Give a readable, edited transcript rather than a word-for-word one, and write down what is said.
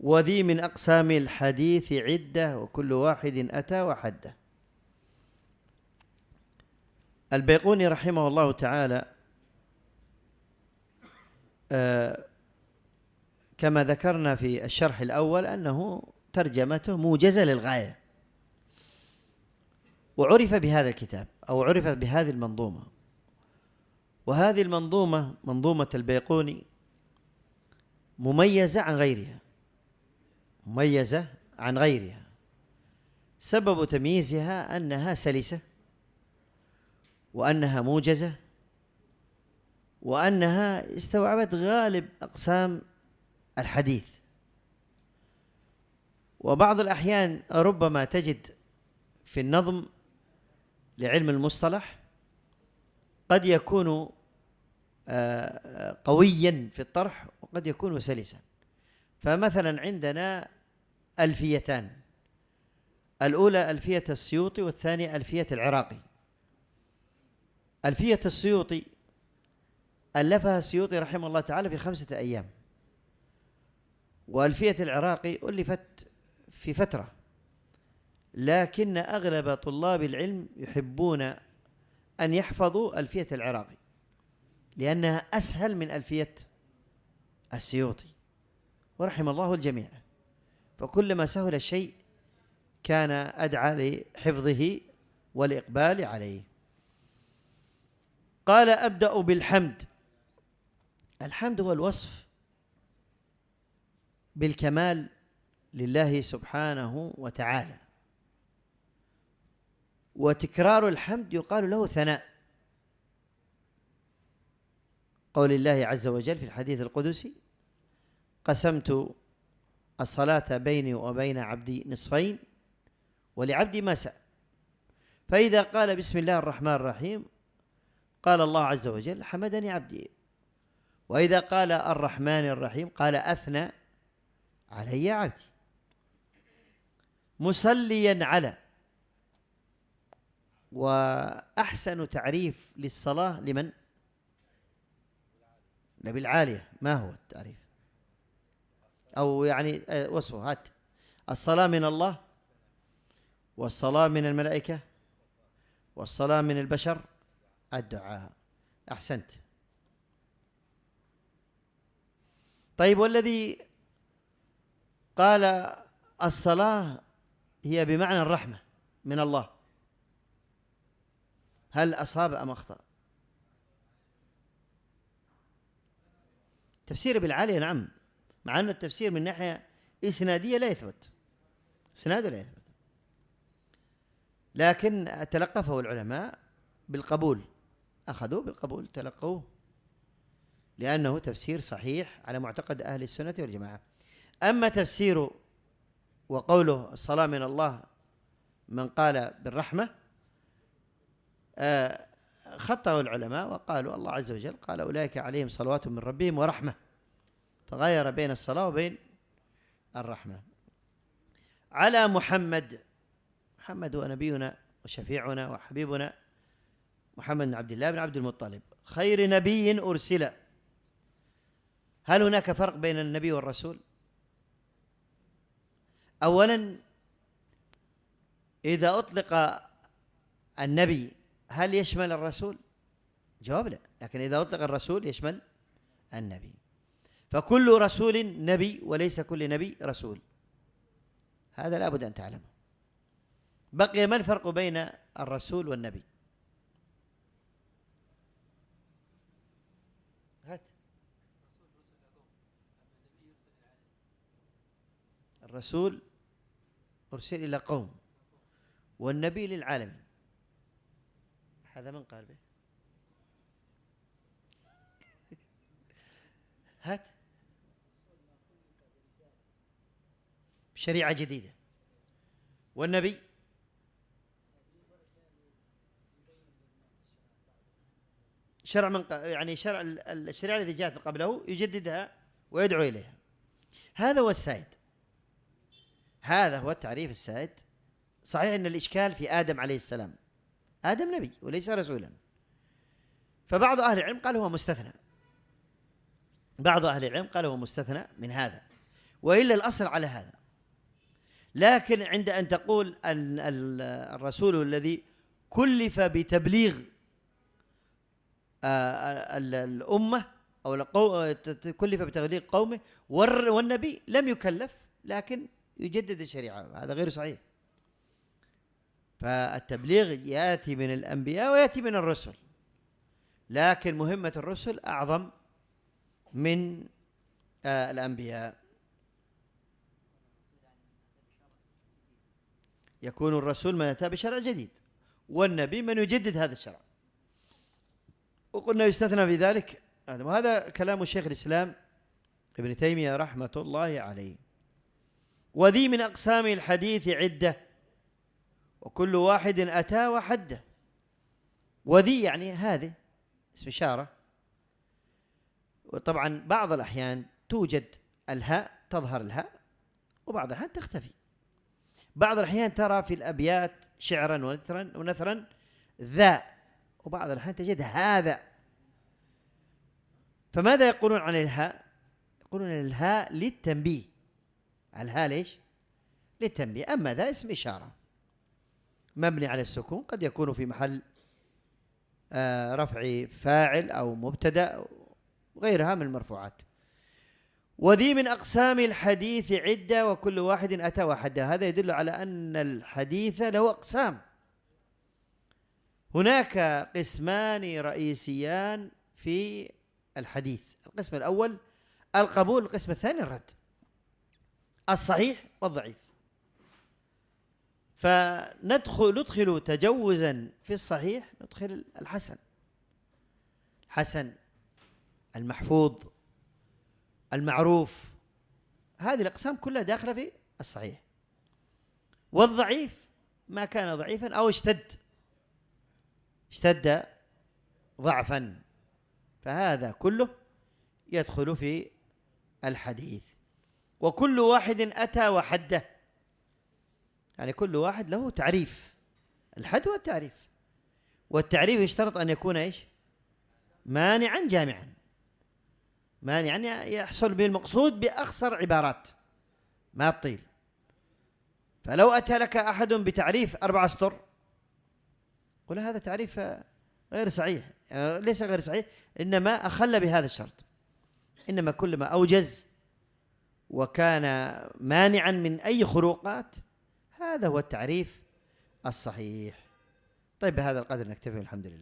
وذي من أقسام الحديث عدة وكل واحد أتى وحده. البيقوني رحمه الله تعالى كما ذكرنا في الشرح الأول أنه ترجمته موجزة للغاية، وعرف بهذا الكتاب أو عرفت بهذه المنظومة. وهذه المنظومة منظومة البيقوني مميزة عن غيرها، مميزة عن غيرها. سبب تمييزها أنها سلسة، وأنها موجزة، وأنها استوعبت غالب أقسام الحديث. وبعض الأحيان ربما تجد في النظم لعلم المصطلح قد يكون قويا في الطرح وقد يكون سلسا. فمثلا عندنا ألفيتان، الأولى ألفية السيوطي والثانية ألفية العراقي. ألفية السيوطي ألفها السيوطي رحمه الله تعالى في 5 أيام، وألفية العراقي ألفت في فترة، لكن أغلب طلاب العلم يحبون أن يحفظوا ألفية العراقي لأنها أسهل من ألفية السيوطي، ورحم الله الجميع. فكلما سهل الشيء كان أدعى لحفظه والإقبال عليه. قال: أبدأ بالحمد. الحمد هو الوصف بالكمال لله سبحانه وتعالى، وتكرار الحمد يقال له ثناء. قول الله عز وجل في الحديث القدسي: قسمت الصلاة بيني وبين عبدي نصفين ولعبدي ما سأل. فإذا قال بسم الله الرحمن الرحيم قال الله عز وجل: حمدني عبدي. وإذا قال الرحمن الرحيم قال: أثنى علي عبدي. مصليا على. وأحسن تعريف للصلاة لمن؟ نبي العالية. ما هو التعريف أو يعني وصفه؟ هات. الصلاة من الله، والصلاة من الملائكة، والصلاة من البشر الدعاء. أحسنت. طيب، والذي قال الصلاة هي بمعنى الرحمة من الله، هل أصاب أم أخطأ؟ تفسير بالعالية نعم، مع أن التفسير من ناحية إسنادية لا يثبت، إسناده لا يثبت، لكن تلقفه العلماء بالقبول، أخذوه بالقبول، تلقوه، لأنه تفسير صحيح على معتقد أهل السنة والجماعة. أما تفسيره وقوله الصلاة من الله من قال بالرحمة، خطأوا العلماء وقالوا الله عز وجل قال: أولئك عليهم صلوات من ربهم ورحمة، فغير بين الصلاة وبين الرحمة. على محمد. محمد هو نبينا وشفيعنا وحبيبنا محمد بن عبد الله بن عبد المطلب، خير نبي أرسل. هل هناك فرق بين النبي والرسول؟ أولا، إذا أطلق النبي هل يشمل الرسول؟ جواب لا، لكن إذا أطلق الرسول يشمل النبي، فكل رسول نبي وليس كل نبي رسول، هذا لا بد أن تعلمه. بقي ما الفرق بين الرسول والنبي؟ هات. الرسول أرسل إلى قوم، والنبي للعالمين. هذا من قال به؟ هات. شريعة جديدة. والنبي شرع من يعني شرع الشريعة التي جاءت قبله يجددها ويدعو إليها. هذا هو السائد، هذا هو التعريف السائد. صحيح أن الإشكال في آدم عليه السلام، آدم نبي وليس رسولا، فبعض أهل العلم قال هو مستثنى، بعض أهل العلم قال هو مستثنى من هذا، وإلا الأصل على هذا. لكن عند أن تقول أن الرسول الذي كلف بتبليغ الأمة أو كلف بتبليغ قومه، والنبي لم يكلف لكن يجدد الشريعة، هذا غير صحيح. فالتبليغ يأتي من الأنبياء ويأتي من الرسل، لكن مهمة الرسل أعظم من الأنبياء. يكون الرسول من أتى بشرع جديد، والنبي من يجدد هذا الشرع. وقلنا يستثنى في ذلك آدم، وهذا كلام شيخ الإسلام ابن تيمية رحمة الله عليه. وذي من أقسام الحديث عدة وكل واحد أتى وحده. وذي يعني هذه اسم إشارة، وطبعا بعض الأحيان توجد الهاء، تظهر الهاء، وبعض الأحيان تختفي. بعض الأحيان ترى في الأبيات شعرا ونثرا ذا، وبعض الأحيان تجد هذا. فماذا يقولون عن الهاء؟ يقولون الهاء للتنبيه. الهاء ليش؟ للتنبيه. أما ذا اسم إشارة مبني على السكون، قد يكون في محل رفع فاعل أو مبتدأ وغيرها من المرفوعات. وذي من أقسام الحديث عدة وكل واحد أتى وحده. هذا يدل على أن الحديث له أقسام. هناك قسمان رئيسيان في الحديث: القسم الأول القبول، القسم الثاني الرد، الصحيح والضعيف. فندخل تجوزا في الصحيح، ندخل الحسن المحفوظ المعروف، هذه الأقسام كلها داخلة في الصحيح. والضعيف ما كان ضعيفا أو اشتد ضعفا، فهذا كله يدخل في الحديث. وكل واحد أتى وحده، يعني كل واحد له تعريف، الحد والتعريف. والتعريف يشترط أن يكون إيش؟ مانعا جامعا. مانعا يحصل به المقصود بأخصر عبارات ما تطيل. فلو أتى لك أحد بتعريف 4 أسطر، قل هذا تعريف غير صحيح، ليس غير صحيح، إنما أخل بهذا الشرط. إنما كلما أوجز وكان مانعا من أي خروقات، هذا هو التعريف الصحيح. طيب بهذا القدر نكتفي، الحمد لله.